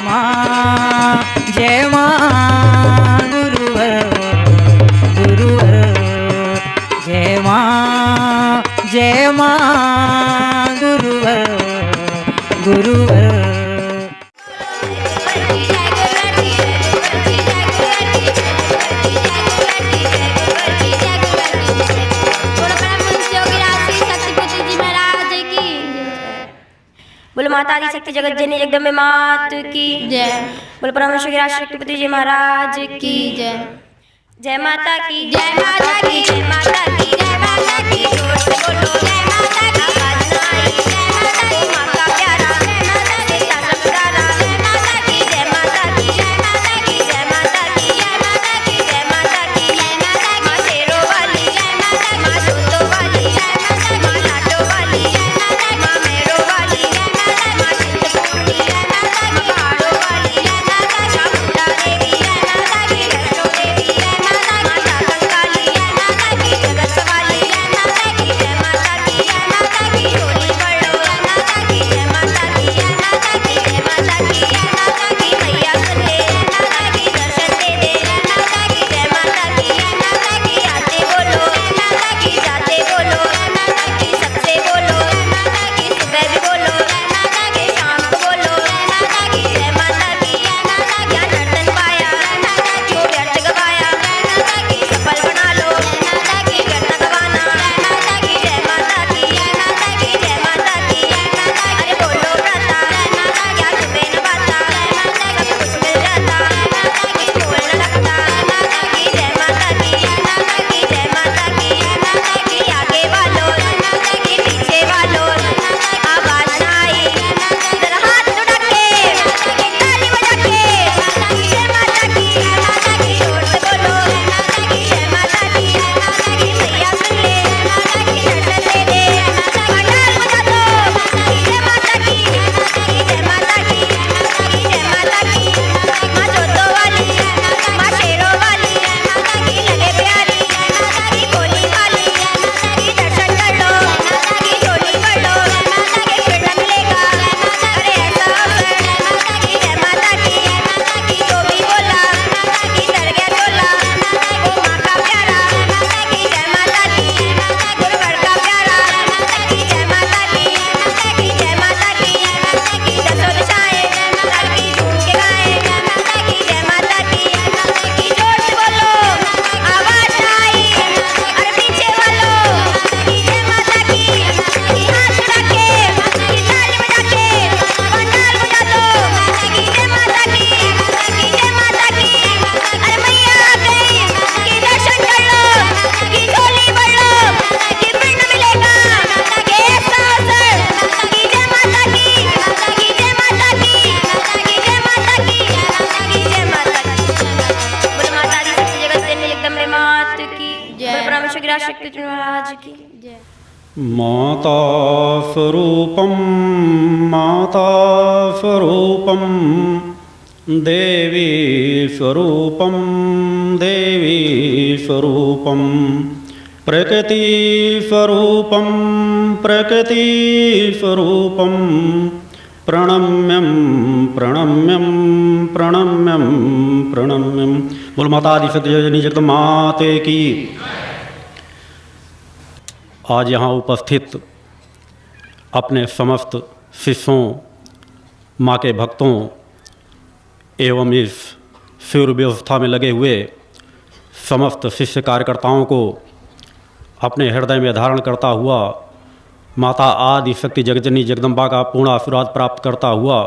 माँ जय माँ गुरुवर गुरुवर जय माँ गुरुवर गुरुवर। बोलो माता आदि शक्ति जगत जननी जगदम्बे मात की जय। बोलो परमेश्वर की शक्तिपति जी महाराज की जय। जय माता की जय माता की जय माता की जय माता की जोर से बोलो जय माता की। आवाज ना आई जय माता की माँ का प्यारा जय माता की शासन प्यारा जय माता की जय माता की जय माता की जय माता की जय माता की जय माता की जय माता माँ शेरों वाली जय माता माँ जोतों वाली जय माता माँ लाडों वाली जय माता माँ मेरों वाली जय माता माँ चिंतपूर्णी जय माता माँ पहाड़ों वाली जय माता माँ मुंडा देवी जय माता की वैष्णो देवी जय माता माँ शासन काली जय माता की जगत सवाली जय माता की जय माता की जय माता की झोली भरो जय माता की जय माता की जय माता की जय माता की जय माता की मैया सुन ले जय माता की दर्शन दे दे जय माता की जय माता की जय माता की आते बोलो जय माता की जाते बोलो जय माता की सबसे बोलो जय माता की सुबह भी बोलो जय माता की शाम को बोलो जय माता की जय माता की जय माता क्या दर्शन पाया जय माता की व्यर्थ गवाया जय माता की सफल बना लो जय माता की व्यर्थ गवाना जय माता की जय माता की जय माता की जय माता की जय माता अरे बोलो व्रता जय माता क्या तुम्हें न बाता जय माता सब कुछ मिल जाता जय माता की बोल न लगता जय माता की जय माता की जय माता की जय माता की जय माता की आगे वालों जय माता की पीछे वालों जय माता आवाज ना आई जरा हाथ उठा के ताली बजा के जय माता की जोर से बोलो जय माता की जय माता की मैया सुन ले जय माता की दर्शन दे दे जय माता की ढाल बजा दो जय माता की जय माता की जय माता की माँ जोतों वाली माँ शेरों वाली जय माता की लगे प्यारी जय माता की गोली वाली जय माता की दर्शन कर लो जय माता की झोली भर लो जय माता की फिर न मिलेगा जय माता अरे ऐसा अवसर जय माता की जय माता की जो भी बोला जय माता की डर गया टोला जय माता वो माँ का प्यारा जय माता की जय माता की गुरुवर का प्यारा जय माता की जय माता की जय माता की दसों दिशाएं जय माता की झूम के गाएं जय माता की जय माता की जोर से बोलो आवाज ना आई अरे पीछे वालों जय माता की हाथ उठा के ताली बजा के पंडाल बजा दो जय माता की जय माता की अरे मैया आ गई कि दर्शन कर लो कि झोली भर लो कि फिर न मिलेगा कि ऐसा अवसर कि जय माता की जय माता की जय माता की जय माता की बोलो माता दी शक्ति जगत जननी जगदम्बे मात की जय। बोलो परमेश्वर की शक्ति महाराज की जय। माता स्वरूपम देवी स्वरूपम प्रकृति स्वरूपम प्रणम्यम प्रणम्यम प्रणम्यम प्रणम्यम। बोलो माता आदि शक्ति जननी जगदम्बे माते की। आज यहाँ उपस्थित अपने समस्त शिष्यों, माँ के भक्तों एवं इस शिविर व्यवस्था में लगे हुए समस्त शिष्य कार्यकर्ताओं को अपने हृदय में धारण करता हुआ माता आदि शक्ति जगजननी जगदम्बा का पूर्ण आशीर्वाद प्राप्त करता हुआ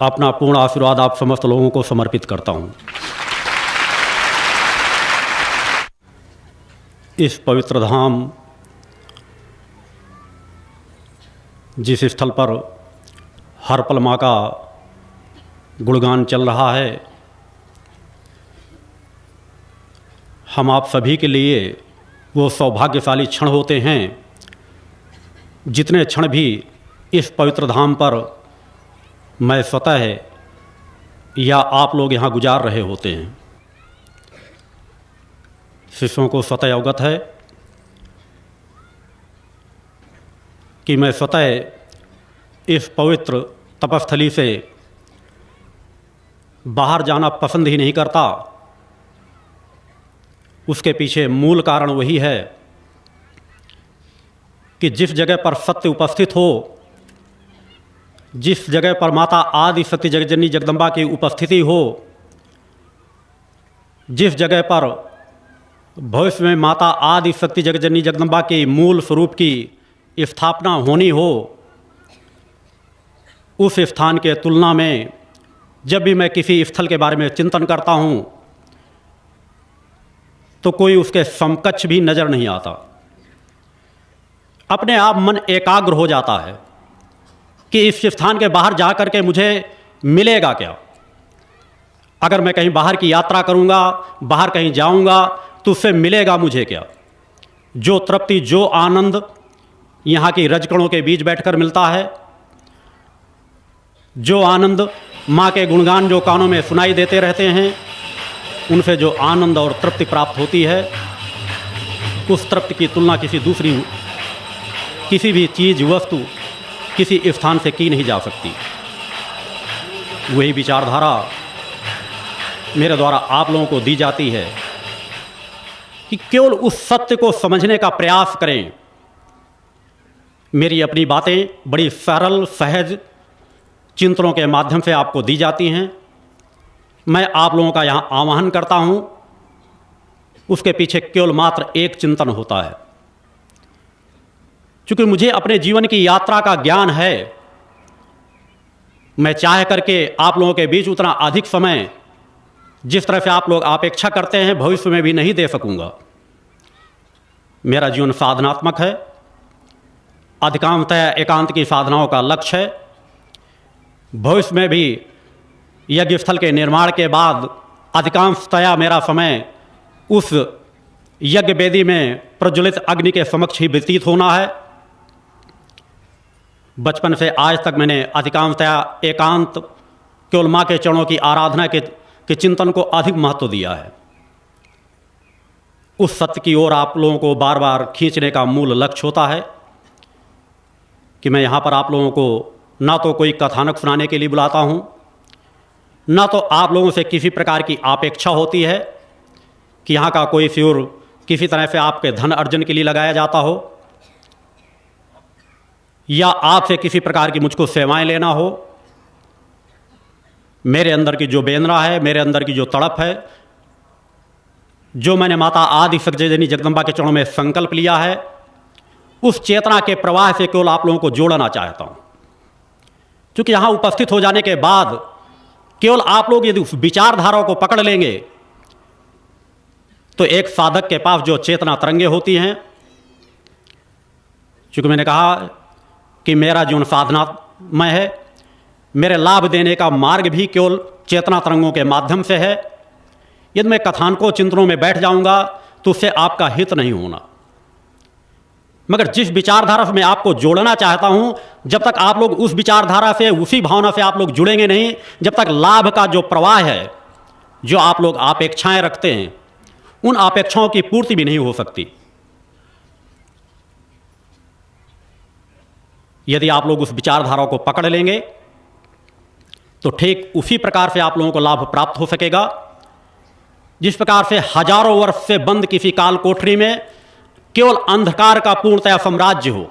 अपना पूर्ण आशीर्वाद आप समस्त लोगों को समर्पित करता हूँ। इस पवित्र धाम जिस स्थल पर हर पल माँ का गुणगान चल रहा है, हम आप सभी के लिए वो सौभाग्यशाली क्षण होते हैं जितने क्षण भी इस पवित्र धाम पर मैं स्वतः या आप लोग यहाँ गुजार रहे होते हैं। शिष्यों को स्वतः अवगत है कि मैं स्वतः इस पवित्र तपस्थली से बाहर जाना पसंद ही नहीं करता, उसके पीछे मूल कारण वही है कि जिस जगह पर सत्य उपस्थित हो, जिस जगह पर माता आदि शक्ति जगज्जननी जगदम्बा की उपस्थिति हो, जिस जगह पर भविष्य में माता आदि शक्ति जगज्जननी जगदम्बा के मूल स्वरूप की स्थापना होनी हो, उस स्थान के तुलना में जब भी मैं किसी स्थल के बारे में चिंतन करता हूँ तो कोई उसके समकक्ष भी नज़र नहीं आता। अपने आप मन एकाग्र हो जाता है कि इस स्थान के बाहर जा कर के मुझे मिलेगा क्या। अगर मैं कहीं बाहर की यात्रा करूँगा, बाहर कहीं जाऊँगा तो उससे मिलेगा मुझे क्या। जो तृप्ति, जो आनंद यहाँ की रजकणों के बीच बैठकर मिलता है, जो आनंद माँ के गुणगान जो कानों में सुनाई देते रहते हैं, उनसे जो आनंद और तृप्ति प्राप्त होती है, उस तृप्ति की तुलना किसी भी चीज़, वस्तु, किसी स्थान से की नहीं जा सकती। वही विचारधारा मेरे द्वारा आप लोगों को दी जाती है कि केवल उस सत्य को समझने का प्रयास करें। मेरी अपनी बातें बड़ी सरल सहज चिंतनों के माध्यम से आपको दी जाती हैं। मैं आप लोगों का यहाँ आह्वान करता हूँ, उसके पीछे केवल मात्र एक चिंतन होता है। क्योंकि मुझे अपने जीवन की यात्रा का ज्ञान है, मैं चाह करके आप लोगों के बीच उतना अधिक समय जिस तरह से आप लोग अपेक्षा करते हैं भविष्य में भी नहीं दे सकूंगा। मेरा जीवन साधनात्मक है, अधिकांशतः एकांत की साधनाओं का लक्ष्य है। भविष्य में भी यज्ञ स्थल के निर्माण के बाद अधिकांशतया मेरा समय उस यज्ञ वेदी में प्रज्वलित अग्नि के समक्ष ही व्यतीत होना है। बचपन से आज तक मैंने अधिकांशतया एकांत केवल माँ के चरणों की आराधना के चिंतन को अधिक महत्व दिया है। उस सत्य की ओर आप लोगों को बार बार खींचने का मूल लक्ष्य होता है कि मैं यहाँ पर आप लोगों को ना तो कोई कथानक सुनाने के लिए बुलाता हूँ, ना तो आप लोगों से किसी प्रकार की अपेक्षा होती है कि यहाँ का कोई फ्यूर किसी तरह से आपके धन अर्जन के लिए लगाया जाता हो, या आपसे किसी प्रकार की मुझको सेवाएं लेना हो। मेरे अंदर की जो वेदना है, मेरे अंदर की जो तड़प है, जो मैंने माता आदि शक्ति जगज्जननी जगदम्बा के चरणों में संकल्प लिया है, उस चेतना के प्रवाह से केवल आप लोगों को जोड़ना चाहता हूँ। क्योंकि यहाँ उपस्थित हो जाने के बाद केवल आप लोग यदि उस विचारधारा को पकड़ लेंगे तो एक साधक के पास जो चेतना तरंगे होती हैं, क्योंकि मैंने कहा कि मेरा जीवन साधनामय है, मेरे लाभ देने का मार्ग भी केवल चेतना तरंगों के माध्यम से है। यदि मैं कथानकों चिंतनों में बैठ जाऊंगा तो उससे आपका हित नहीं होना। मगर जिस विचारधारा से मैं आपको जोड़ना चाहता हूं, जब तक आप लोग उस विचारधारा से, उसी भावना से आप लोग जुड़ेंगे नहीं, जब तक लाभ का जो प्रवाह है, जो आप लोग अपेक्षाएं रखते हैं, उन अपेक्षाओं की पूर्ति भी नहीं हो सकती। यदि आप लोग उस विचारधारा को पकड़ लेंगे तो ठीक उसी प्रकार से आप लोगों को लाभ प्राप्त हो सकेगा जिस प्रकार से हजारों वर्ष से बंद किसी काल कोठरी में केवल अंधकार का पूर्णतया साम्राज्य हो,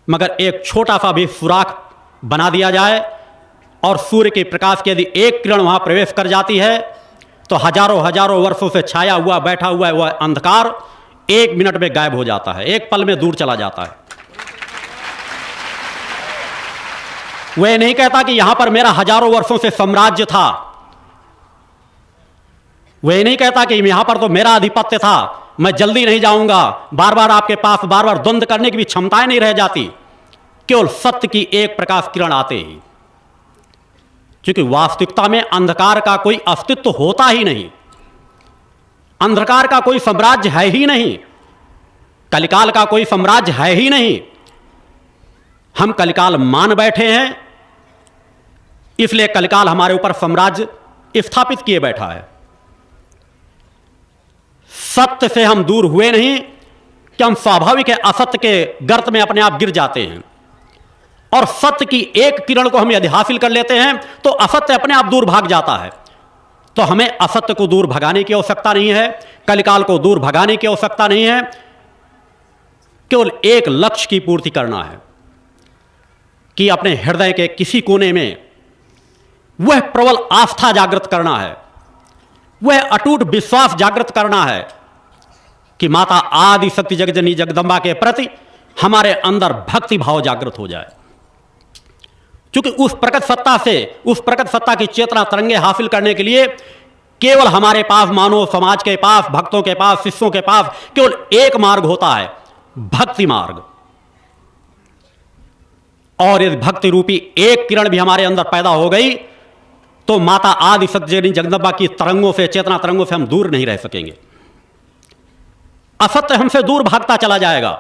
मगर एक छोटा सा भी सुराख बना दिया जाए और सूर्य के प्रकाश की यदि एक किरण वहां प्रवेश कर जाती है तो हजारों हजारों वर्षों से छाया हुआ बैठा हुआ वह अंधकार एक मिनट में गायब हो जाता है, एक पल में दूर चला जाता है। वह नहीं कहता कि यहां पर मेरा हजारों वर्षों से साम्राज्य था, वह नहीं कहता कि यहां पर तो मेरा आधिपत्य था, मैं जल्दी नहीं जाऊंगा। बार बार आपके पास बार बार द्वंद्व करने की भी क्षमताएं नहीं रह जाती, केवल सत्य की एक प्रकाश किरण आते ही। क्योंकि वास्तविकता में अंधकार का कोई अस्तित्व होता ही नहीं, अंधकार का कोई साम्राज्य है ही नहीं, कलिकाल का कोई साम्राज्य है ही नहीं। हम कलिकाल मान बैठे हैं, इसलिए कलिकाल हमारे ऊपर साम्राज्य स्थापित किए बैठा है। सत्य से हम दूर हुए नहीं कि हम स्वाभाविक है असत्य के गर्त में अपने आप गिर जाते हैं। और सत्य की एक किरण को हम यदि हासिल कर लेते हैं तो असत्य अपने आप दूर भाग जाता है। तो हमें असत्य को दूर भगाने की आवश्यकता नहीं है, कलिकाल को दूर भगाने की आवश्यकता नहीं है, केवल एक लक्ष्य की पूर्ति करना है कि अपने हृदय के किसी कोने में वह प्रबल आस्था जागृत करना है, वह अटूट विश्वास जागृत करना है कि माता आदि शक्ति जगजननी जगदम्बा के प्रति हमारे अंदर भक्ति भाव जागृत हो जाए। क्योंकि उस प्रकट सत्ता से, उस प्रकट सत्ता की चेतना तरंगे हासिल करने के लिए केवल हमारे पास, मानव समाज के पास, भक्तों के पास, शिष्यों के पास केवल एक मार्ग होता है, भक्ति मार्ग। और यदि भक्ति रूपी एक किरण भी हमारे अंदर पैदा हो गई तो माता आदि शक्ति जगदम्बा की तरंगों से, चेतना तरंगों से हम दूर नहीं रह सकेंगे। असत्य हमसे दूर भागता चला जाएगा,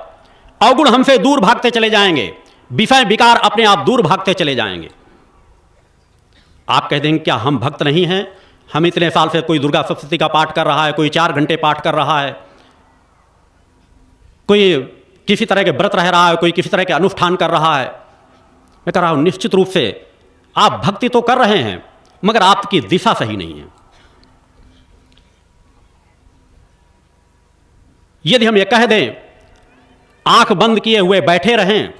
अवगुण हमसे दूर भागते चले जाएंगे, विषय विकार अपने आप दूर भागते चले जाएंगे। आप कह देंगे क्या हम भक्त नहीं हैं? हम इतने साल से, कोई दुर्गा सप्तशती का पाठ कर रहा है, कोई 4 घंटे पाठ कर रहा है, कोई किसी तरह के व्रत रह रहा है, कोई किसी तरह के अनुष्ठान कर रहा है। मैं कह रहा हूं निश्चित रूप से आप भक्ति तो कर रहे हैं मगर आपकी दिशा सही नहीं है। यदि हम ये कह दें, आंख बंद किए हुए बैठे रहें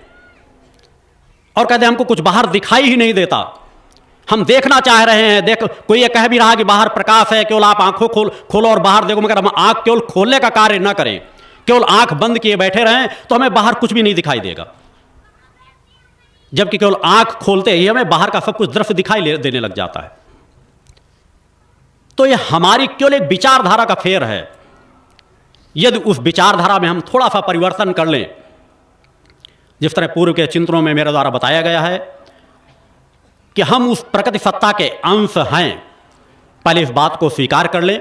और कहते हैं हमको कुछ बाहर दिखाई ही नहीं देता, हम देखना चाह रहे हैं, कोई ये कह भी रहा कि बाहर प्रकाश है, केवल आप आंखों खोलो और बाहर देखो, मगर हम आंख केवल खोलने का कार्य न करें, केवल आंख बंद किए बैठे रहें तो हमें बाहर कुछ भी नहीं दिखाई देगा। जबकि केवल आंख खोलते ही हमें बाहर का सब कुछ दृश्य दिखाई देने लग जाता है। तो यह हमारी केवल एक विचारधारा का फेर है। यदि उस विचारधारा में हम थोड़ा सा परिवर्तन कर लें, जिस तरह पूर्व के चिंतनों में मेरे द्वारा बताया गया है कि हम उस प्रकृति सत्ता के अंश हैं, पहले इस बात को स्वीकार कर लें,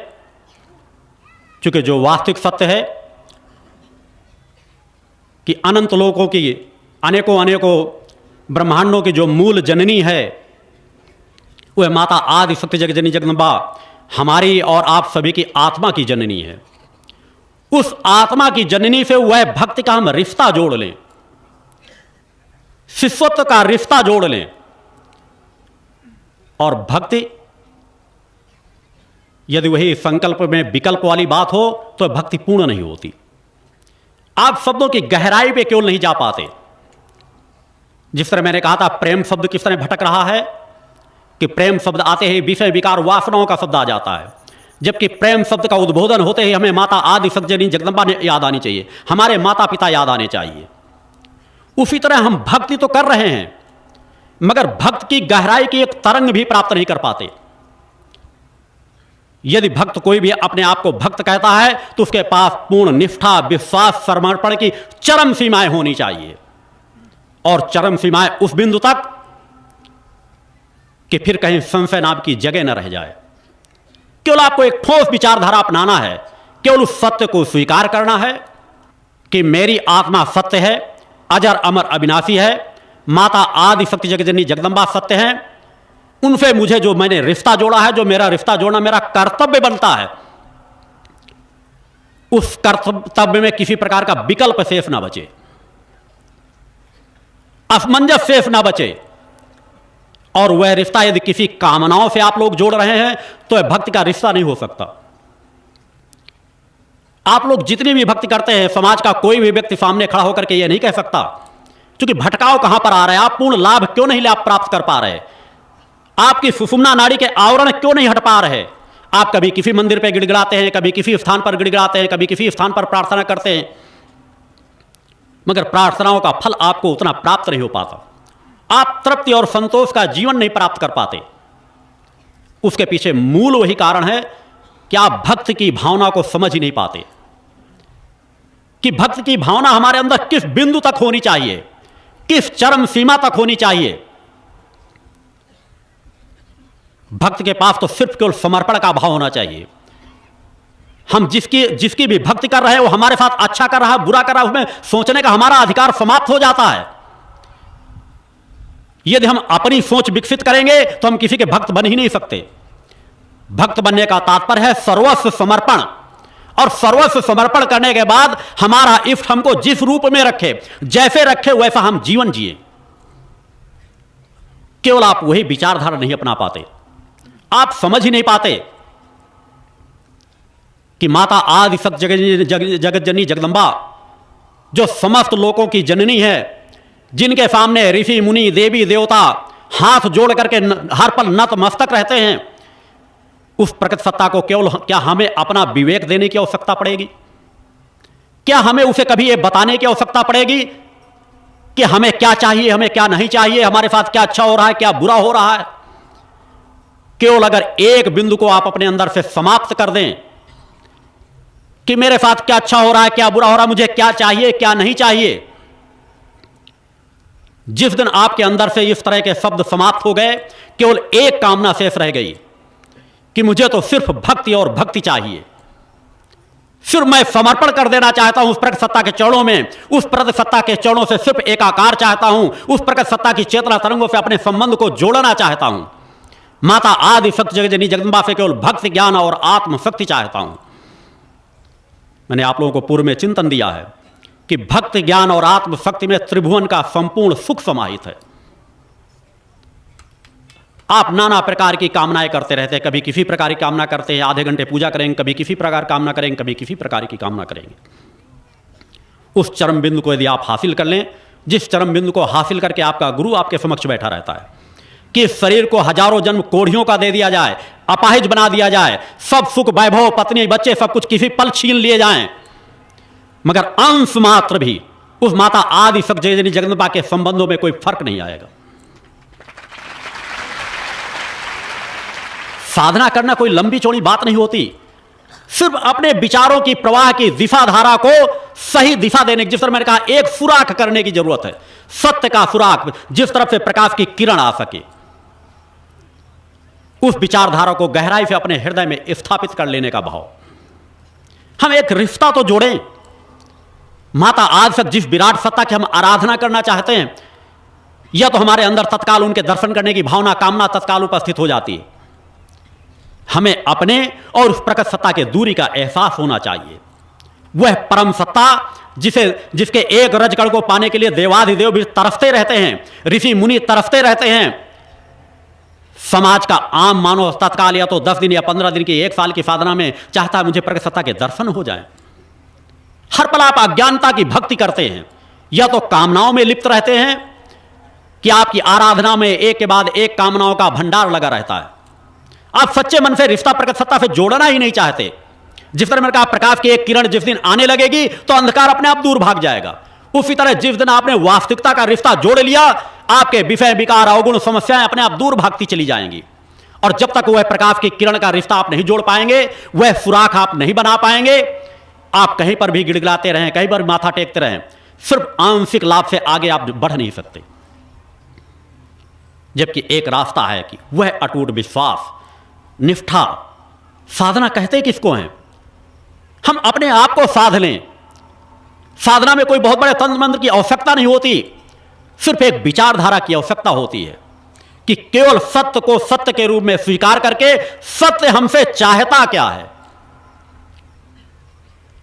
क्योंकि जो वास्तविक सत्य है कि अनंत लोकों की, अनेकों अनेकों ब्रह्मांडों की जो मूल जननी है वह माता आदि शक्ति जगजननी जगदम्बा हमारी और आप सभी की आत्मा की जननी है। उस आत्मा की जननी से वह भक्ति का हम रिश्ता जोड़ लें, शिष्यत्व का रिश्ता जोड़ लें, और भक्ति यदि वही संकल्प में विकल्प वाली बात हो तो भक्ति पूर्ण नहीं होती। आप शब्दों की गहराई पे केवल नहीं जा पाते। जिस तरह मैंने कहा था प्रेम शब्द किस तरह भटक रहा है कि प्रेम शब्द आते ही विषय विकार वासनाओं का शब्द आ जाता है, जबकि प्रेम शब्द का उद्बोधन होते ही हमें माता आदि शक्ति जगदम्बा ने याद आनी चाहिए, हमारे माता पिता याद आने चाहिए। उसी तरह हम भक्ति तो कर रहे हैं मगर भक्त की गहराई की एक तरंग भी प्राप्त नहीं कर पाते। यदि भक्त कोई भी अपने आप को भक्त कहता है तो उसके पास पूर्ण निष्ठा, विश्वास, समर्पण की चरम सीमाएं होनी चाहिए, और चरम सीमाएं उस बिंदु तक कि फिर कहीं संशय नाम की जगह न रह जाए। केवल आपको एक ठोस विचारधारा अपनाना है, केवल उस सत्य को स्वीकार करना है कि मेरी आत्मा सत्य है, अजर अमर अविनाशी है, माता आदि शक्ति जगजननी जगदम्बा सत्य है, उनसे मुझे जो मैंने रिश्ता जोड़ा है, जो मेरा रिश्ता जोड़ना मेरा कर्तव्य बनता है, उस कर्तव्य में किसी प्रकार का विकल्प शेष ना बचे, असमंजस शेष ना बचे। और वह रिश्ता यदि किसी कामनाओं से आप लोग जोड़ रहे हैं तो वह भक्ति का रिश्ता नहीं हो सकता। आप लोग जितनी भी भक्ति करते हैं, समाज का कोई भी व्यक्ति सामने खड़ा होकर के यह नहीं कह सकता, क्योंकि भटकाव कहां पर आ रहा है, आप पूर्ण लाभ क्यों नहीं लाभ प्राप्त कर पा रहे, आपकी सुषुम्ना नाड़ी के आवरण क्यों नहीं हट पा रहे। आप कभी किसी मंदिर पर गिड़गिड़ाते हैं, कभी किसी स्थान पर गिड़गिड़ाते हैं, कभी किसी स्थान पर प्रार्थना करते हैं, मगर प्रार्थनाओं का फल आपको उतना प्राप्त नहीं हो पाता। आप तृप्ति और संतोष का जीवन नहीं प्राप्त कर पाते। उसके पीछे मूल वही कारण है कि आप भक्त की भावना को समझ ही नहीं पाते कि भक्त की भावना हमारे अंदर किस बिंदु तक होनी चाहिए, किस चरम सीमा तक होनी चाहिए। भक्त के पास तो सिर्फ केवल समर्पण का भाव होना चाहिए। हम जिसकी भी भक्ति कर रहे हैं वो हमारे साथ अच्छा कर रहा है, बुरा कर रहा है, उसमें सोचने का हमारा अधिकार समाप्त हो जाता है। यदि हम अपनी सोच विकसित करेंगे तो हम किसी के भक्त बन ही नहीं सकते। भक्त बनने का तात्पर्य है सर्वस्व समर्पण, और सर्वस्व समर्पण करने के बाद हमारा इष्ट हमको जिस रूप में रखे, जैसे रखे वैसा हम जीवन जिए। केवल आप वही विचारधारा नहीं अपना पाते, आप समझ ही नहीं पाते कि माता आदि शक्ति जगत जननी जगदम्बा जो समस्त लोकों की जननी है, जिनके सामने ऋषि मुनि देवी देवता हाथ जोड़ करके हर पल नतमस्तक रहते हैं, उस प्रकृति सत्ता को केवल क्या हमें अपना विवेक देने की आवश्यकता पड़ेगी? क्या हमें उसे कभी यह बताने की आवश्यकता पड़ेगी कि हमें क्या चाहिए, हमें क्या नहीं चाहिए, हमारे साथ क्या अच्छा हो रहा है, क्या बुरा हो रहा है? केवल अगर एक बिंदु को आप अपने अंदर से समाप्त कर दें कि मेरे साथ क्या अच्छा हो रहा है, क्या बुरा हो रहा है, मुझे क्या चाहिए, क्या नहीं चाहिए, जिस दिन आपके अंदर से इस तरह के शब्द समाप्त हो गए, केवल एक कामना शेष रह गई कि मुझे तो सिर्फ भक्ति और भक्ति चाहिए, सिर्फ मैं समर्पण कर देना चाहता हूं उस प्रकृति सत्ता के चरणों में, उस प्रकृति सत्ता के चरणों से सिर्फ एकाकार चाहता हूं, उस प्रकृति सत्ता की चेतना तरंगों से अपने संबंध को जोड़ना चाहता हूं। माता आदि शक्ति जगत जगदम्बा से केवल भक्ति ज्ञान और आत्मशक्ति चाहता हूं। मैंने आप लोगों को पूर्व में चिंतन दिया है कि भक्ति ज्ञान और आत्मशक्ति में त्रिभुवन का संपूर्ण सुख समाहित है। आप नाना प्रकार की कामनाएं करते रहते हैं, कभी किसी प्रकार की कामना करते हैं, आधे घंटे पूजा करेंगे, कभी किसी प्रकार कामना करेंगे, कभी किसी प्रकार की कामना करेंगे। उस चरम बिंदु को यदि आप हासिल कर लें, जिस चरम बिंदु को हासिल करके आपका गुरु आपके समक्ष बैठा रहता है कि शरीर को हजारों जन्म कोढ़ियों का दे दिया जाए, अपाहिज बना दिया जाए, सब सुख वैभव पत्नी बच्चे सब कुछ किसी पल छीन लिए जाएं, मगर अंश मात्र भी उस माता आदि शक्ति जगदम्बा के संबंधों में कोई फर्क नहीं आएगा। साधना करना कोई लंबी चौड़ी बात नहीं होती, सिर्फ अपने विचारों की प्रवाह की दिशा धारा को सही दिशा देने की, जिस तरह मैंने कहा एक सुराख करने की जरूरत है, सत्य का सुराख, जिस तरफ से प्रकाश की किरण आ सके, उस विचारधारा को गहराई से अपने हृदय में स्थापित कर लेने का भाव। हम एक रिश्ता तो जोड़ें माता आज तक जिस विराट सत्ता की हम आराधना करना चाहते हैं, या तो हमारे अंदर तत्काल उनके दर्शन करने की भावना कामना तत्काल उपस्थित हो जाती है। हमें अपने और उस प्रकट सत्ता के दूरी का एहसास होना चाहिए। वह परम सत्ता जिसके एक रजकण को पाने के लिए देवाधिदेव भी तरसते रहते हैं, ऋषि मुनि तरसते रहते हैं, समाज का आम मानव तत्काल या तो 10 दिन या 15 दिन की 1 साल की साधना में चाहता है मुझे प्रकट सत्ता के दर्शन हो जाए। हर पल आप अज्ञानता की भक्ति करते हैं, या तो कामनाओं में लिप्त रहते हैं कि आपकी आराधना में एक के बाद एक कामनाओं का भंडार लगा रहता है। आप सच्चे मन से रिश्ता प्रकट सत्ता से जोड़ना ही नहीं चाहते। जिस तरह मैंने कहा प्रकाश की एक किरण जिस दिन आने लगेगी तो अंधकार अपने आप दूर भाग जाएगा, उसी तरह जिस दिन आपने वास्तविकता का रिश्ता जोड़ लिया, आपके विषय विकार अवगुण समस्याएं अपने आप दूर भागती चली जाएंगी। और जब तक वह प्रकाश की किरण का रिश्ता आप नहीं जोड़ पाएंगे, वह सुराख आप नहीं बना पाएंगे, आप कहीं पर भी गिड़गिड़ाते रहें, कहीं पर माथा टेकते रहें, सिर्फ आंशिक लाभ से आगे आप बढ़ नहीं सकते। जबकि एक रास्ता है कि वह अटूट विश्वास, निष्ठा, साधना कहते किसको हैं? हम अपने आप को साध लें। साधना में कोई बहुत बड़े तंत्र मंत्र की आवश्यकता नहीं होती, सिर्फ एक विचारधारा की आवश्यकता होती है कि केवल सत्य को सत्य के रूप में स्वीकार करके सत्य हमसे चाहता क्या है,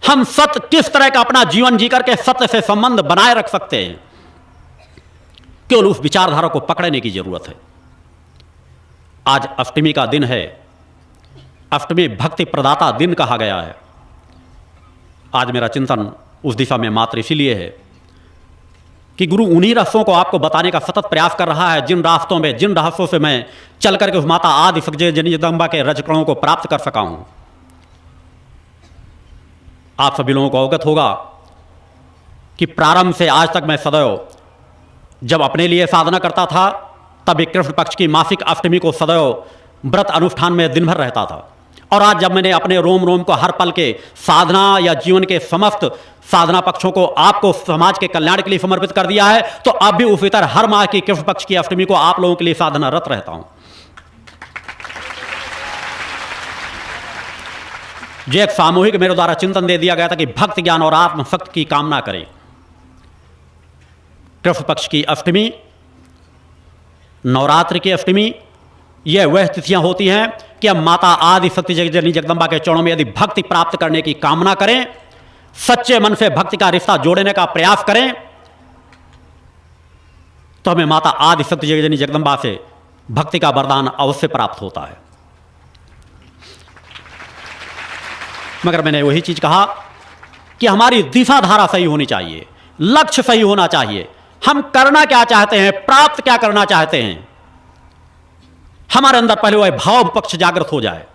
हम सत्य किस तरह का अपना जीवन जी करके सत्य से संबंध बनाए रख सकते हैं, केवल उस विचारधारा को पकड़ने की जरूरत है। आज अष्टमी का दिन है, अष्टमी भक्ति प्रदाता दिन कहा गया है। आज मेरा चिंतन उस दिशा में मात्र इसीलिए है कि गुरु उन्हीं रास्तों को आपको बताने का सतत प्रयास कर रहा है, जिन रास्तों में, जिन रास्तों से मैं चल करके उस माता आदि शक्ति जगदम्बा के रजकणों को प्राप्त कर सका हूं। आप सभी लोगों को अवगत होगा कि प्रारंभ से आज तक मैं सदैव जब अपने लिए साधना करता था, तब कृष्ण पक्ष की मासिक अष्टमी को सदैव व्रत अनुष्ठान में दिन भर रहता था। और आज जब मैंने अपने रोम रोम को हर पल के साधना या जीवन के समस्त साधना पक्षों को आपको समाज के कल्याण के लिए समर्पित कर दिया है, तो अब भी उसी तरह हर माह की कृष्ण पक्ष की अष्टमी को आप लोगों के लिए साधनारत रहता हूं। जो एक सामूहिक मेरे द्वारा चिंतन दे दिया गया था कि भक्ति ज्ञान और आत्मशक्ति की कामना करें। कृष्ण पक्ष की अष्टमी, नवरात्रि की अष्टमी, यह वह तिथियां होती हैं कि हम माता आदि शक्ति जननी जगदम्बा के चरणों में यदि भक्ति प्राप्त करने की कामना करें, सच्चे मन से भक्ति का रिश्ता जोड़ने का प्रयास करें, तो हमें माता आदि शक्ति जननी जगदम्बा से भक्ति का वरदान अवश्य प्राप्त होता है। मगर मैंने वही चीज कहा कि हमारी दिशा धारा सही होनी चाहिए, लक्ष्य सही होना चाहिए। हम करना क्या चाहते हैं, प्राप्त क्या करना चाहते हैं, हमारे अंदर पहले वह भाव पक्ष जागृत हो जाए।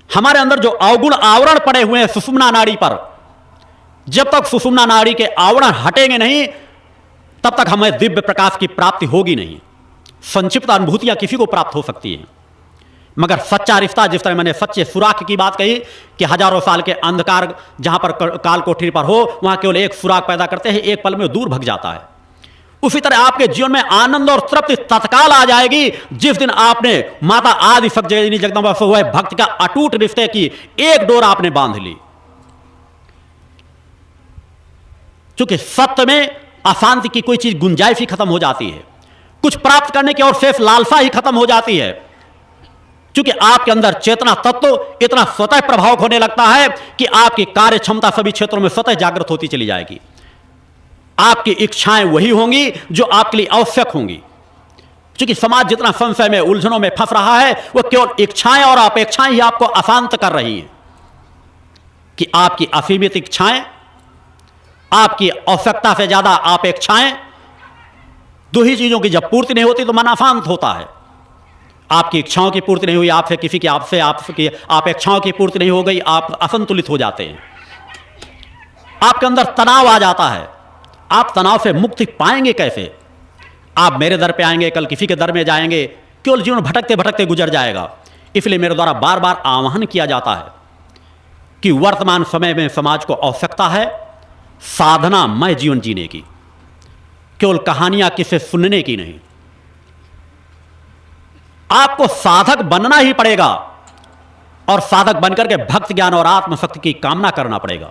हमारे अंदर जो अवगुण आवरण पड़े हुए हैं सुषुम्ना नाड़ी पर, जब तक सुषुम्ना नाड़ी के आवरण हटेंगे नहीं तब तक हमें दिव्य प्रकाश की प्राप्ति होगी नहीं। संक्षिप्त अनुभूतियां किसी को प्राप्त हो सकती हैं, मगर सच्चा रिश्ता, जिस तरह मैंने सच्चे सुराख की बात कही कि हजारों साल के अंधकार जहां पर काल कोठरी पर हो वहां केवल एक सुराख पैदा करते हैं, एक पल में दूर भग जाता है। उसी तरह आपके जीवन में आनंद और तृप्ति तत्काल आ जाएगी जिस दिन आपने माता आदि शक्ति जगदम्बा से हुए भक्त का अटूट रिश्ते की एक डोर आपने बांध ली। चूंकि सत्य में अशांति की कोई चीज गुंजाइश ही खत्म हो जाती है, कुछ प्राप्त करने की और शेष लालसा ही खत्म हो जाती है। क्योंकि आपके अंदर चेतना तत्व इतना स्वतः प्रभावक होने लगता है कि आपकी कार्य क्षमता सभी क्षेत्रों में स्वतः जागृत होती चली जाएगी। आपकी इच्छाएं वही होंगी जो आपके लिए आवश्यक होंगी। क्योंकि समाज जितना संशय में, उलझनों में फंस रहा है, वो केवल इच्छाएं और अपेक्षाएं ही आपको अशांत कर रही हैं। कि आपकी असीमित इच्छाएं, आपकी आवश्यकता से ज्यादा अपेक्षाएं, दो ही चीजों की जब पूर्ति नहीं होती तो मन अशांत होता है। आपकी इच्छाओं की पूर्ति नहीं हुई, आपसे किसी की आपकी अपेक्षाओं की पूर्ति नहीं हो गई, आप असंतुलित हो जाते हैं। आपके अंदर तनाव आ जाता है। आप तनाव से मुक्ति पाएंगे कैसे? आप मेरे दर पे आएंगे, कल किसी के दर में जाएंगे, केवल जीवन भटकते भटकते गुजर जाएगा। इसलिए मेरे द्वारा बार बार आह्वान किया जाता है कि वर्तमान समय में समाज को आवश्यकता है साधनामय जीवन जीने की, केवल कहानियां किसे सुनने की नहीं। आपको साधक बनना ही पड़ेगा और साधक बनकर के भक्त ज्ञान और आत्मशक्ति की कामना करना पड़ेगा।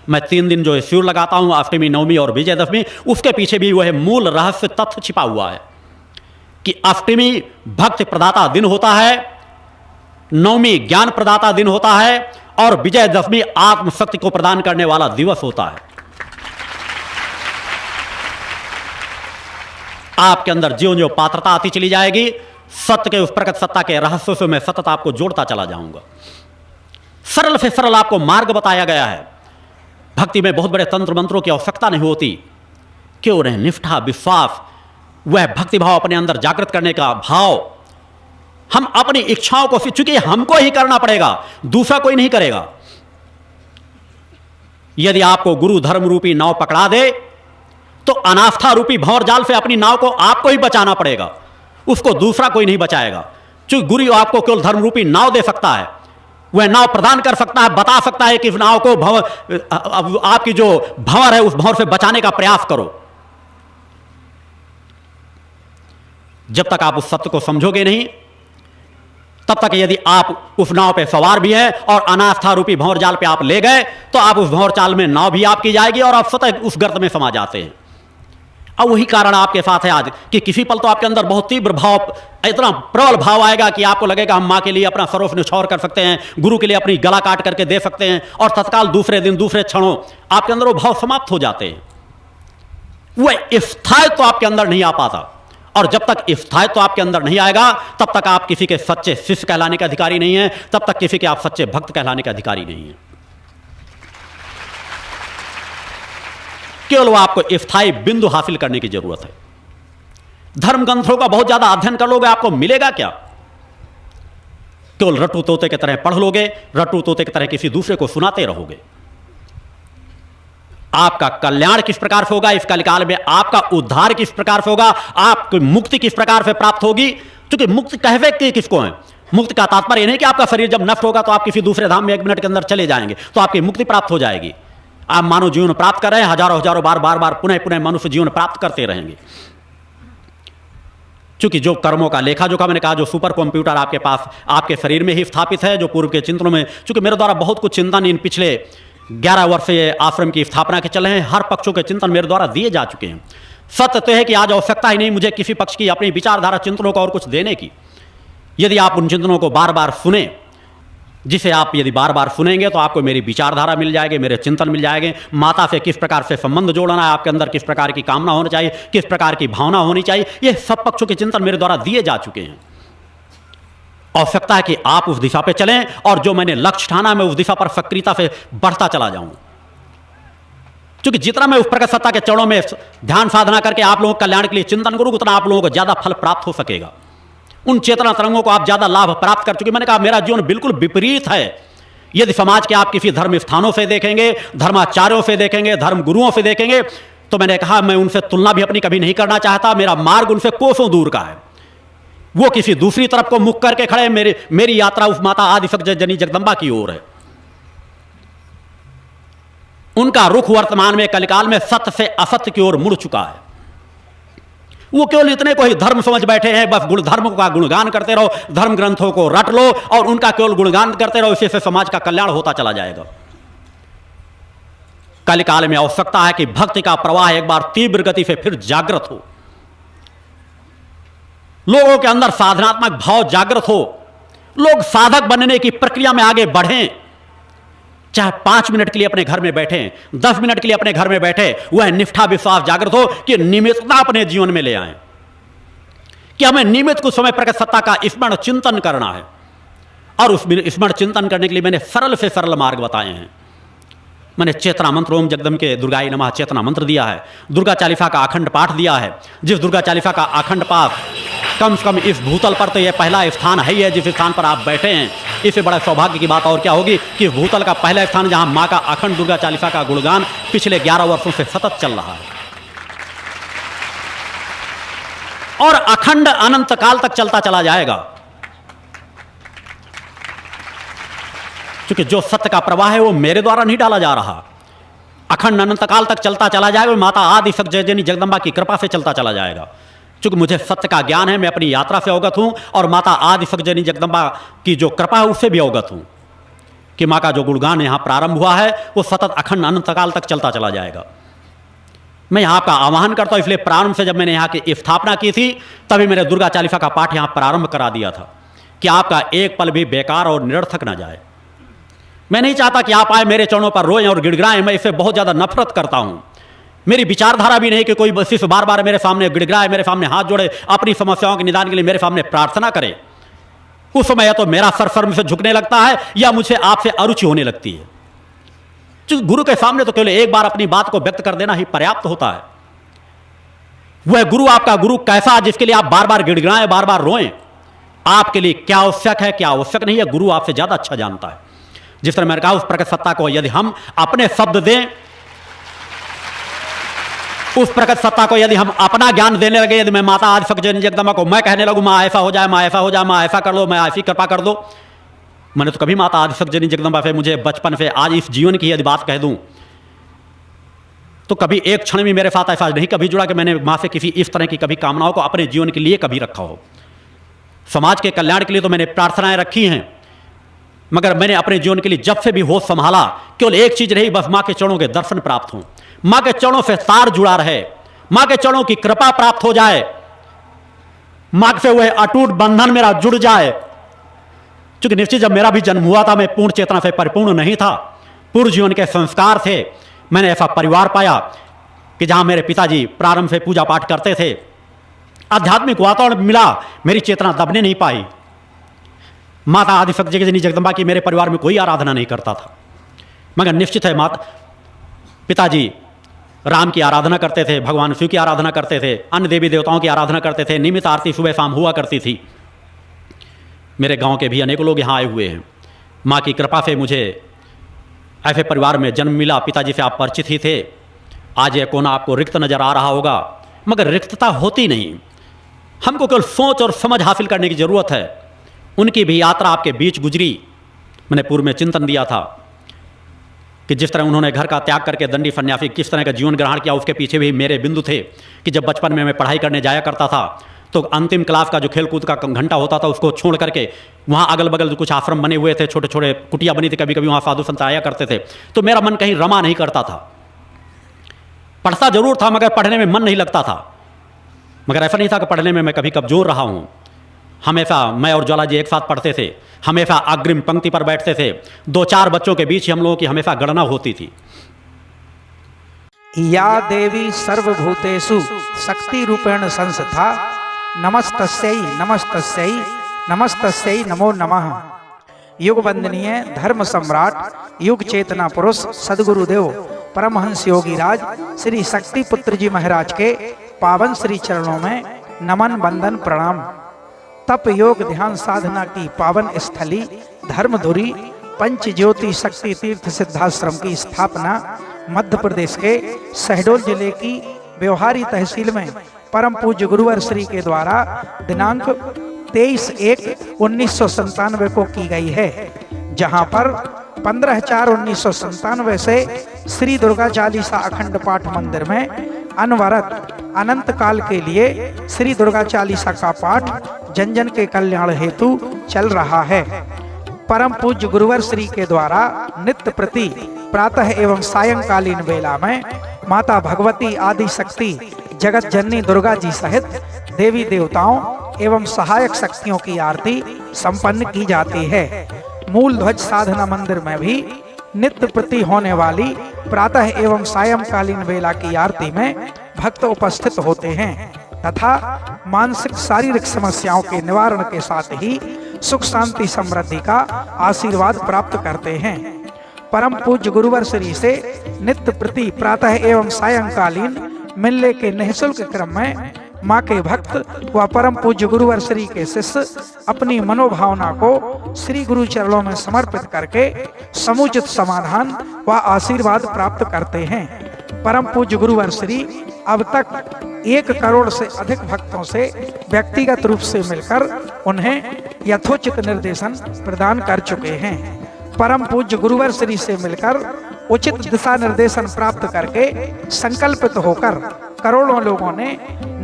मैं 3 दिन जो शिविर लगाता हूं, अष्टमी, नवमी और विजयदशमी, उसके पीछे भी वह मूल रहस्य तथ्य छिपा हुआ है कि अष्टमी भक्ति प्रदाता दिन होता है, नवमी ज्ञान प्रदाता दिन होता है और विजयदशमी आत्मशक्ति को प्रदान करने वाला दिवस होता है। आपके अंदर ज्यों ज्यों पात्रता आती चली जाएगी, सत्य के उस प्रकट सत्ता के रहस्यों से मैं सतत आपको जोड़ता चला जाऊंगा। सरल से सरल आपको मार्ग बताया गया है। भक्ति में बहुत बड़े तंत्र मंत्रों की आवश्यकता नहीं होती, क्यों नहीं, निष्ठा, विश्वास, वह भक्ति भाव अपने अंदर जागृत करने का भाव। हम अपनी इच्छाओं को, चूंकि हमको ही करना पड़ेगा, दूसरा कोई नहीं करेगा। यदि आपको गुरु धर्म रूपी नाव पकड़ा दे तो अनास्था रूपी भंवर जाल से अपनी नाव को आपको ही बचाना पड़ेगा, उसको दूसरा कोई नहीं बचाएगा। क्योंकि गुरु आपको केवल धर्म रूपी नाव दे सकता है, वह नाव प्रदान कर सकता है, बता सकता है कि इस नाव को आपकी जो भंवर है उस भंवर से बचाने का प्रयास करो। जब तक आप उस सत्य को समझोगे नहीं, तब तक यदि आप उस नाव पे सवार भी हैं और अनास्था रूपी भंवर जाल पे आप ले गए तो आप उस भंवर जाल में नाव भी आपकी जाएगी और आप स्वतः उस गर्त में समा जाते हैं। अब वही कारण आपके साथ है आज कि किसी पल तो आपके अंदर बहुत तीव्र भाव, इतना प्रबल भाव आएगा कि आपको लगेगा हम मां के लिए अपना सर्वस्व न्यौछावर कर सकते हैं, गुरु के लिए अपनी गला काट करके दे सकते हैं, और तत्काल दूसरे दिन, दूसरे क्षणों आपके अंदर वो भाव समाप्त हो जाते हैं। वह स्थायित्व तो आपके अंदर नहीं आ पाता, और जब तक स्थायित्व तो आपके अंदर नहीं आएगा तब तक आप किसी के सच्चे शिष्य कहलाने के अधिकारी नहीं है, तब तक किसी के आप सच्चे भक्त कहलाने के अधिकारी नहीं है। केवल वो आपको स्थायी बिंदु हासिल करने की जरूरत है। धर्म ग्रंथों का बहुत ज्यादा अध्ययन कर लोगे, आपको मिलेगा क्या? केवल रट्टू तोते की तरह पढ़ लोगे, रट्टू तोते की तरह किसी दूसरे को सुनाते रहोगे। आपका कल्याण किस प्रकार से होगा इस कलिकाल में, आपका उद्धार किस प्रकार से होगा, आपकी मुक्ति किस प्रकार से प्राप्त होगी? क्योंकि मुक्ति कहवे के किसको है? मुक्ति का तात्पर्य यह नहीं कि आपका शरीर जब नष्ट होगा तो आप किसी दूसरे धाम में 1 मिनट के अंदर चले जाएंगे तो आपकी मुक्ति प्राप्त हो जाएगी। आप मानव जीवन प्राप्त कर रहे हैं, हजारों हजारों बार पुनः पुनः मनुष्य जीवन प्राप्त करते रहेंगे। क्योंकि जो कर्मों का लेखा जोखा, मैंने कहा, जो सुपर कंप्यूटर आपके पास आपके शरीर में ही स्थापित है, जो पूर्व के चिंतनों में, चूंकि मेरे द्वारा बहुत कुछ चिंतन इन पिछले 11 वर्ष से आश्रम की स्थापना के चले हैं, हर पक्षों के चिंतन मेरे द्वारा दिए जा चुके हैं। सत्य तो है कि आज आवश्यकता ही नहीं मुझे किसी पक्ष की अपनी विचारधारा चिंतनों को और कुछ देने की। यदि आप उन चिंतनों को बार बार सुने, जिसे आप यदि बार बार सुनेंगे तो आपको मेरी विचारधारा मिल जाएगी, मेरे चिंतन मिल जाएंगे। माता से किस प्रकार से संबंध जोड़ना है, आपके अंदर किस प्रकार की कामना होनी चाहिए, किस प्रकार की भावना होनी चाहिए, ये सब पक्षों के चिंतन मेरे द्वारा दिए जा चुके हैं। आवश्यकता है कि आप उस दिशा पे चलें और जो मैंने लक्ष्य ठाना मैं उस दिशा पर सक्रियता से बढ़ता चला जाऊं। क्योंकि जितना मैं उस प्रकट सत्ता के चरणों में ध्यान साधना करके आप लोगों के कल्याण के लिए चिंतन करूं, उतना आप लोगों को ज्यादा फल प्राप्त हो सकेगा। उन चेतना तरंगों को आप ज्यादा लाभ प्राप्त कर चुके। मैंने कहा मेरा जीवन बिल्कुल विपरीत है। यदि समाज के आप किसी धर्म स्थानों से देखेंगे, धर्माचार्यों से देखेंगे, धर्म गुरुओं से देखेंगे, तो मैंने कहा मैं उनसे तुलना भी अपनी कभी नहीं करना चाहता। मेरा मार्ग उनसे कोसों दूर का है। वो किसी दूसरी तरफ को मुख करके खड़े, मेरी यात्रा उस माता आदिशक्ति जननी जगदंबा की ओर है। उनका रुख वर्तमान में कलिकाल में सत्य से असत्य की ओर मुड़ चुका है। वो केवल इतने को ही धर्म समझ बैठे हैं, बस धर्म का गुणगान करते रहो, धर्म ग्रंथों को रट लो और उनका केवल गुणगान करते रहो, इसी से समाज का कल्याण होता चला जाएगा। कलिकाल में आवश्यकता है कि भक्ति का प्रवाह एक बार तीव्र गति से फिर जागृत हो, लोगों के अंदर साधनात्मक भाव जागृत हो, लोग साधक बनने की प्रक्रिया में आगे बढ़ें। चाहे 5 मिनट के लिए अपने घर में बैठे, 10 मिनट के लिए अपने घर में बैठे, वह निष्ठा विश्वास जागृत हो कि नियमितता अपने जीवन में ले आए, कि हमें नियमित कुछ समय प्रकट सत्ता का स्मरण चिंतन करना है। और उस स्मरण चिंतन करने के लिए मैंने सरल से सरल मार्ग बताए हैं। मैंने चेतना मंत्र ओम जगदम के दुर्गाई नमः चेतना मंत्र दिया है, दुर्गा चालीसा का अखंड पाठ दिया है। जिस दुर्गा चालीसा का अखंड पाठ कम से कम इस भूतल पर तो यह पहला स्थान है ही है, जिस स्थान पर आप बैठे हैं। इससे बड़ा सौभाग्य की बात और क्या होगी कि भूतल का पहला स्थान जहां मां का अखंड दुर्गा चालीसा का गुणगान पिछले 11 वर्षों से सतत चल रहा है और अखंड अनंत काल तक चलता चला जाएगा। क्योंकि जो सत्य का प्रवाह है वो मेरे द्वारा नहीं डाला जा रहा, अखंड अनंत काल तक चलता चला जाएगा। माता आदिशक्ति जननी जगदंबा की कृपा से चलता चला जाएगा। क्योंकि मुझे सत्य का ज्ञान है, मैं अपनी यात्रा से अवगत हूं और माता आदिशक्ति जननी जगदंबा की जो कृपा है उससे भी अवगत हूं कि मां का जो गुणगान यहां प्रारंभ हुआ है वो सतत अखंड अनंत काल तक चलता चला जाएगा। मैं यहां का आह्वान करता हूं, इसलिए प्रारंभ से जब मैंने यहां की स्थापना की थी तभी मैंने दुर्गा चालीसा का पाठ यहां प्रारंभ करा दिया था कि आपका एक पल भी बेकार और निरर्थक ना जाए। मैं नहीं चाहता कि आप आए मेरे चरणों पर रोएं और गिड़गिड़ाएं, मैं इससे बहुत ज्यादा नफरत करता हूं। मेरी विचारधारा भी नहीं कि कोई बस बार बार मेरे सामने गिड़गिड़ाए, मेरे सामने हाथ जोड़े, अपनी समस्याओं के निदान के लिए मेरे सामने प्रार्थना करे। उस समय या तो मेरा सर शर्म से झुकने लगता है या मुझे आपसे अरुचि होने लगती है। क्योंकि गुरु के सामने तो केवल एक बार अपनी बात को व्यक्त कर देना ही पर्याप्त होता है। वह गुरु आपका गुरु कैसा, जिसके लिए आप बार बार गिड़गिड़ाएं, बार बार रोएं? आपके लिए क्या आवश्यक है, क्या आवश्यक नहीं है, गुरु आपसे ज्यादा अच्छा जानता है। जिस तरह मैंने कहा उस प्रकट सत्ता को यदि हम अपने शब्द दें, उस प्रकट सत्ता को यदि हम अपना ज्ञान देने लगे, यदि मैं माता आदिशक्ति जननी जगदंबा को मैं कहने लगूं मां ऐसा हो जाए, मां ऐसा हो जाए, मां ऐसा कर लो, मैं ऐसी कृपा कर दो। मैंने तो कभी माता आदिशक्ति जननी जगदंबा से मुझे बचपन से आज इस जीवन की यदि बात कह दूं तो कभी एक क्षण भी मेरे साथ ऐसा नहीं कभी जुड़ा कि मैंने मां से किसी इस तरह की कभी कामनाओं को अपने जीवन के लिए कभी रखा हो। समाज के कल्याण के लिए तो मैंने प्रार्थनाएं रखी हैं, मगर मैंने अपने जीवन के लिए जब से भी होश संभाला केवल एक चीज रही, बस मां के चरणों के दर्शन प्राप्त हों, मां के चरणों से तार जुड़ा रहे, मां के चरणों की कृपा प्राप्त हो जाए, मां से वह अटूट बंधन मेरा जुड़ जाए। क्योंकि निश्चित जब मेरा भी जन्म हुआ था मैं पूर्ण चेतना से परिपूर्ण नहीं था, पूर्व जीवन के संस्कार थे। मैंने ऐसा परिवार पाया कि जहां मेरे पिताजी प्रारंभ से पूजा पाठ करते थे, आध्यात्मिक वातावरण मिला, मेरी चेतना दबने नहीं पाई। माता आदिशक्ति जननी जगदंबा की मेरे परिवार में कोई आराधना नहीं करता था, मगर निश्चित है माता पिताजी राम की आराधना करते थे, भगवान शिव की आराधना करते थे, अन्य देवी देवताओं की आराधना करते थे। नियमित आरती सुबह शाम हुआ करती थी। मेरे गांव के भी अनेकों लोग यहाँ आए हुए हैं। माँ की कृपा से मुझे ऐसे परिवार में जन्म मिला। पिताजी से आप परिचित ही थे। आज यह कोना आपको रिक्त नजर आ रहा होगा, मगर रिक्तता होती नहीं। हमको केवल सोच और समझ हासिल करने की जरूरत है। उनकी भी यात्रा आपके बीच गुजरी। मैंने पूर्व में चिंतन दिया था कि जिस तरह उन्होंने घर का त्याग करके दंडी सन्यासी किस तरह का जीवन ग्रहण किया, उसके पीछे भी मेरे बिंदु थे कि जब बचपन में मैं पढ़ाई करने जाया करता था तो अंतिम क्लास का जो खेलकूद का घंटा होता था उसको छोड़ करके वहाँ अगल बगल कुछ आश्रम बने हुए थे, छोटे छोटे कुटिया बनी थी, कभी कभी वहाँ साधु संत आया करते थे, तो मेरा मन कहीं रमा नहीं करता था। पढ़ता जरूर था मगर पढ़ने में मन नहीं लगता था। मगर ऐसा नहीं था कि पढ़ने में मैं कभी कमजोर रहा हूँ। हमेशा मैं और ज्वाला जी एक साथ पढ़ते थे, हमेशा अग्रिम पंक्ति पर बैठते थे। 2-4 बच्चों के बीच ही हम लोगों की हमेशा गणना होती थी। या देवी सर्वभूतेषु शक्ति रूपेण संस्था नमस्तस्यै नमस्तस्यै नमस्तस्यै नमो नमः। युग वंदनीय धर्म सम्राट युग चेतना पुरुष सदगुरुदेव परमहंस योगी राज श्री शक्ति पुत्र जी महाराज के पावन श्री चरणों में नमन वंदन प्रणाम। तप योग ध्यान साधना की पावन स्थली धर्मधुरी पंच ज्योति शक्ति तीर्थ सिद्धाश्रम की स्थापना मध्य प्रदेश के शहडोल जिले की व्यवहारी तहसील में परम पूज्य गुरुवर श्री के द्वारा दिनांक 23/1/1997 को की गई है, जहां पर 15/4/1997 से श्री दुर्गा चालीसा अखंड पाठ मंदिर में अनवरत अनंत काल के लिए श्री दुर्गा चालीसा का पाठ जन जन के कल्याण हेतु चल रहा है। परम पूज्य गुरुवर श्री के द्वारा नित्य प्रति प्रातः एवं सायंकालीन वेला में माता भगवती आदि शक्ति जगत जननी दुर्गा जी सहित देवी देवताओं एवं सहायक शक्तियों की आरती संपन्न की जाती है। मूल ध्वज साधना मंदिर में भी नित्य प्रति होने वाली प्रातः एवं सायंकालीन वेला की आरती में भक्त उपस्थित होते हैं तथा मानसिक शारीरिक समस्याओं के निवारण के साथ ही सुख शांति समृद्धि का आशीर्वाद प्राप्त करते हैं। परम पूज्य गुरुवर श्री से नित्य प्रति प्रातः एवं सायंकालीन मिलने के निःशुल्क क्रम में माँ के भक्त व परम पूज्य गुरुवर श्री के शिष्य अपनी मनोभावना को श्री गुरु चरणों में समर्पित करके समुचित समाधान व आशीर्वाद प्राप्त करते हैं। परम पूज्य गुरुवर श्री अब तक 1 करोड़ से अधिक भक्तों से व्यक्तिगत रूप से मिलकर उन्हें यथोचित निर्देशन प्रदान कर चुके हैं। परम पूज्य गुरुवर श्री से मिलकर उचित दिशा निर्देशन प्राप्त करके संकल्पित होकर करोड़ों लोगों ने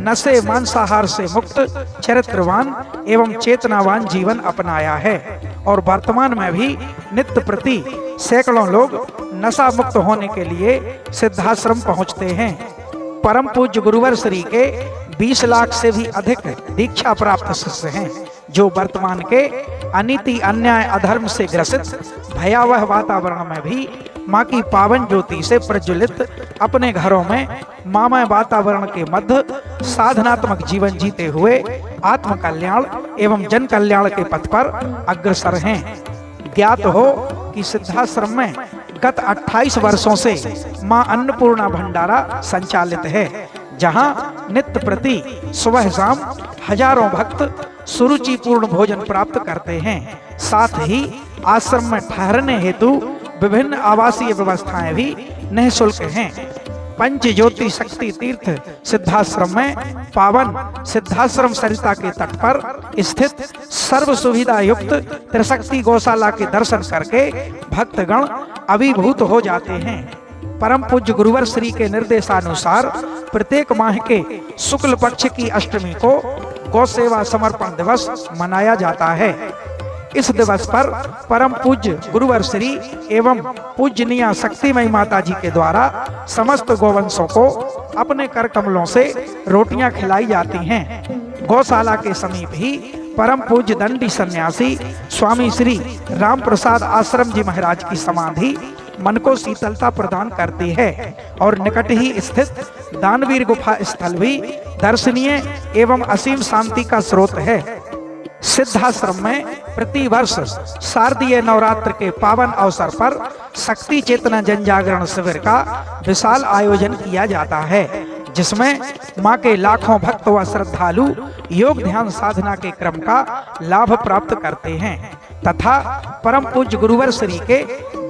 नशे मांसाहार से मुक्त चरित्रवान एवं चेतनावान जीवन अपनाया है और वर्तमान में भी नित्य प्रति सैकड़ों लोग नशा मुक्त होने के लिए सिद्धाश्रम पहुंचते हैं। परम पूज्य गुरुवर श्री के 20 लाख से भी अधिक दीक्षा प्राप्त शिष्य हैं, जो वर्तमान के अनीति अन्याय अधर्म से ग्रसित भयावह वातावरण में भी माँ की पावन ज्योति से प्रज्वलित अपने घरों में मामय वातावरण के मध्य साधनात्मक जीवन जीते हुए आत्म कल्याण एवं जन कल्याण के पथ पर अग्रसर हैं। ज्ञात हो कि सिद्धाश्रम में गत 28 वर्षों से माँ अन्नपूर्णा भंडारा संचालित है, जहां नित्य प्रति सुबह शाम हजारों भक्त सुरुचिपूर्ण भोजन प्राप्त करते हैं। साथ ही आश्रम में ठहरने हेतु विभिन्न आवासीय व्यवस्थाएं भी निःशुल्क हैं। पंच ज्योति शक्ति तीर्थ सिद्धाश्रम में पावन सिद्धाश्रम सरिता के तट पर स्थित सर्व सुविधा युक्त त्रिशक्ति गौशाला के दर्शन करके भक्तगण अभिभूत हो जाते हैं। परम पूज्य गुरुवर श्री के निर्देशानुसार प्रत्येक माह के शुक्ल पक्ष की अष्टमी को गौ सेवा समर्पण दिवस मनाया जाता है। इस दिवस पर परम पूज्य गुरुवर श्री एवं पूजनीय शक्तिमयी माता जी के द्वारा समस्त गोवंशों को अपने कर कमलों से रोटियां खिलाई जाती हैं। गौशाला के समीप ही परम पूज्य दंडी सन्यासी स्वामी श्री राम प्रसाद आश्रम जी महाराज की समाधि मन को शीतलता प्रदान करती है और निकट ही स्थित दानवीर गुफा स्थल भी दर्शनीय एवं असीम शांति का स्रोत है। सिद्धाश्रम में प्रति वर्ष शारदीय नवरात्र के पावन अवसर पर शक्ति चेतना जन जागरण शिविर का विशाल आयोजन किया जाता है, जिसमें मां के लाखों भक्त व श्रद्धालु योग ध्यान साधना के क्रम का लाभ प्राप्त करते हैं तथा परम पूज्य गुरुवर श्री के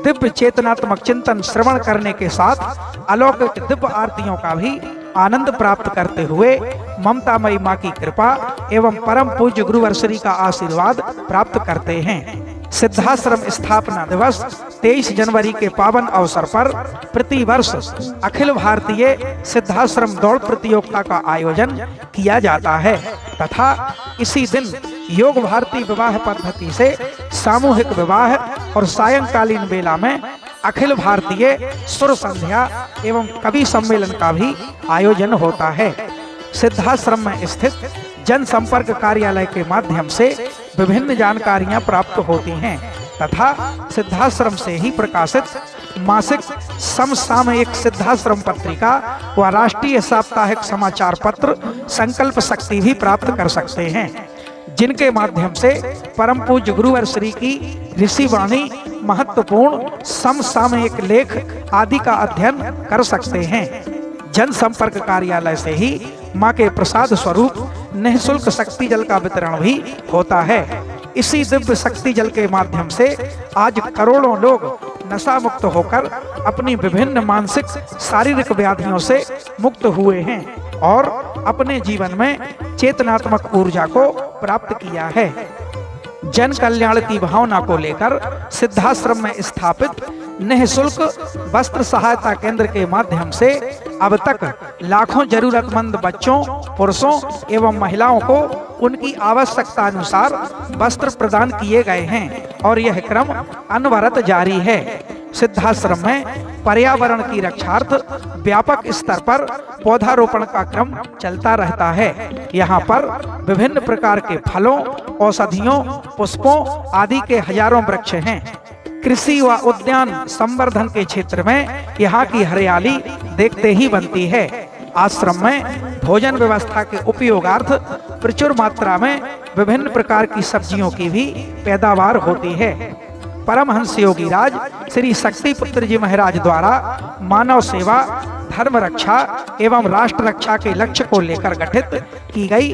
दिव्य चेतनात्मक चिंतन श्रवण करने के साथ अलौकिक दिव्य आरतियों का भी आनंद प्राप्त करते हुए ममतामयी माँ की कृपा एवं परम पूज्य गुरुवर श्री का आशीर्वाद प्राप्त करते हैं। सिद्धाश्रम स्थापना दिवस 23 जनवरी के पावन अवसर पर प्रति वर्ष अखिल भारतीय सिद्धाश्रम दौड़ प्रतियोगिता का आयोजन किया जाता है तथा इसी दिन योग भारती विवाह पद्धति से सामूहिक विवाह और सायंकालीन वेला में अखिल भारतीय सुर संध्या एवं कवि सम्मेलन का भी आयोजन होता है। सिद्धाश्रम में स्थित जनसंपर्क कार्यालय के माध्यम से विभिन्न जानकारियां प्राप्त होती हैं तथा सिद्धाश्रम से ही प्रकाशित मासिक समसामयिक सिद्धाश्रम पत्रिका व राष्ट्रीय साप्ताहिक समाचार पत्र संकल्प शक्ति भी प्राप्त कर सकते हैं, जिनके माध्यम से परम पूज्य गुरुवर श्री की ऋषि वाणी, महत्वपूर्ण समसामयिक लेख आदि का अध्ययन कर सकते हैं। जनसंपर्क कार्यालय से ही माँ के प्रसाद स्वरूप निःशुल्क शक्ति जल का वितरण भी होता है। इसी दिव्य शक्ति जल के माध्यम से आज करोड़ों लोग नशा मुक्त होकर अपनी विभिन्न मानसिक शारीरिक व्याधियों से मुक्त हुए हैं और अपने जीवन में चेतनात्मक ऊर्जा को प्राप्त किया है। जन कल्याण की भावना को लेकर सिद्धाश्रम में स्थापित निःशुल्क वस्त्र सहायता केंद्र के माध्यम से अब तक लाखों जरूरतमंद बच्चों, पुरुषों एवं महिलाओं को उनकी आवश्यकता अनुसार वस्त्र प्रदान किए गए हैं और यह क्रम अनवरत जारी है। सिद्धाश्रम में पर्यावरण की रक्षार्थ व्यापक स्तर पर पौधारोपण का क्रम चलता रहता है। यहाँ पर विभिन्न प्रकार के फलों, औषधियों, पुष्पों आदि के हजारों वृक्ष हैं। कृषि व उद्यान संवर्धन के क्षेत्र में यहाँ की हरियाली देखते ही बनती है। आश्रम में भोजन व्यवस्था के उपयोगार्थ प्रचुर मात्रा में विभिन्न प्रकार की सब्जियों की भी पैदावार होती है। परमहंस योगी राज श्री शक्ति पुत्र जी महाराज द्वारा मानव सेवा, धर्म रक्षा एवं राष्ट्र रक्षा के लक्ष्य को लेकर गठित की गई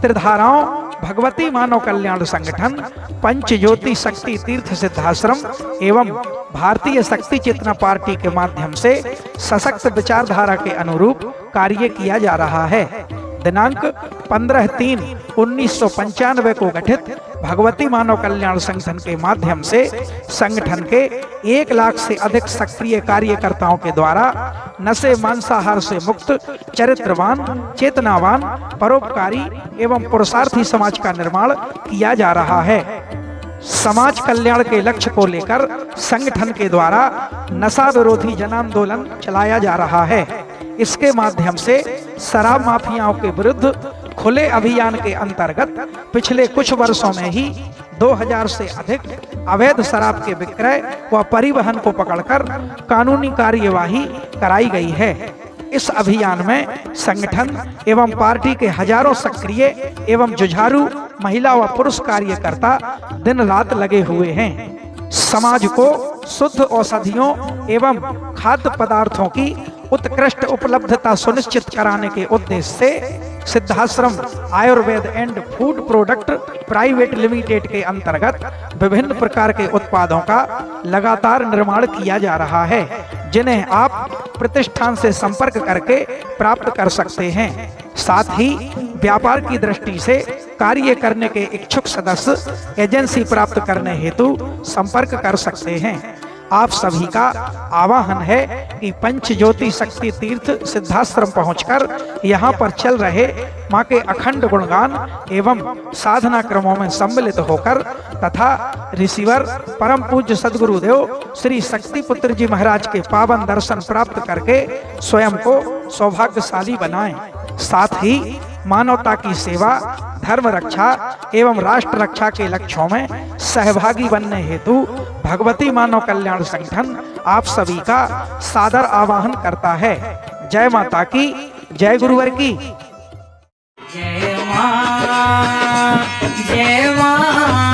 त्रिधाराओं भगवती मानव कल्याण संगठन, पंच ज्योति शक्ति तीर्थ सिद्धाश्रम एवं भारतीय शक्ति चेतना पार्टी के माध्यम से सशक्त विचारधारा के अनुरूप कार्य किया जा रहा है। दिनांक 15/3/1995 को गठित भगवती मानव कल्याण संगठन के माध्यम से संगठन के 1 लाख से अधिक सक्रिय कार्यकर्ताओं के द्वारा नशे मांसाहार से मुक्त, चरित्रवान, चेतनावान, परोपकारी एवं पुरुषार्थी समाज का निर्माण किया जा रहा है। समाज कल्याण के लक्ष्य को लेकर संगठन के द्वारा नशा विरोधी जन आंदोलन चलाया जा रहा है। इसके माध्यम से शराब माफियाओं के विरुद्ध खुले अभियान के अंतर्गत पिछले कुछ वर्षों में ही 2000 से अधिक अवैध शराब के विक्रय व परिवहन को पकड़कर कानूनी कार्यवाही कराई गई है। इस अभियान में संगठन एवं पार्टी के हजारों सक्रिय एवं जुझारू महिला व पुरुष कार्यकर्ता दिन रात लगे हुए हैं। समाज को शुद्ध औषधियों एवं खाद्य पदार्थों की उत्कृष्ट उपलब्धता सुनिश्चित कराने के उद्देश्य से Siddhashram Ayurveda and food product private limited के अंतर्गत विभिन्न प्रकार के उत्पादों का लगातार निर्माण किया जा रहा है, जिन्हें आप प्रतिष्ठान से संपर्क करके प्राप्त कर सकते हैं। साथ ही व्यापार की दृष्टि से कार्य करने के इच्छुक सदस्य एजेंसी प्राप्त करने हेतु संपर्क कर सकते हैं। आप सभी का आह्वान है कि पंच ज्योति शक्ति तीर्थ सिद्धाश्रम पहुंचकर यहाँ पर चल रहे माँ के अखंड गुणगान एवं साधना क्रमों में सम्मिलित होकर तथा ऋषिवर परम पूज्य सद्गुरुदेव श्री शक्ति पुत्र जी महाराज के पावन दर्शन प्राप्त करके स्वयं को सौभाग्यशाली बनाएं। साथ ही मानवता की सेवा, धर्म रक्षा एवं राष्ट्र रक्षा के लक्ष्यों में सहभागी बनने हेतु भगवती मानव कल्याण संगठन आप सभी का सादर आह्वान करता है। जय माता की, जय गुरुवर की। जय मां, जय मां।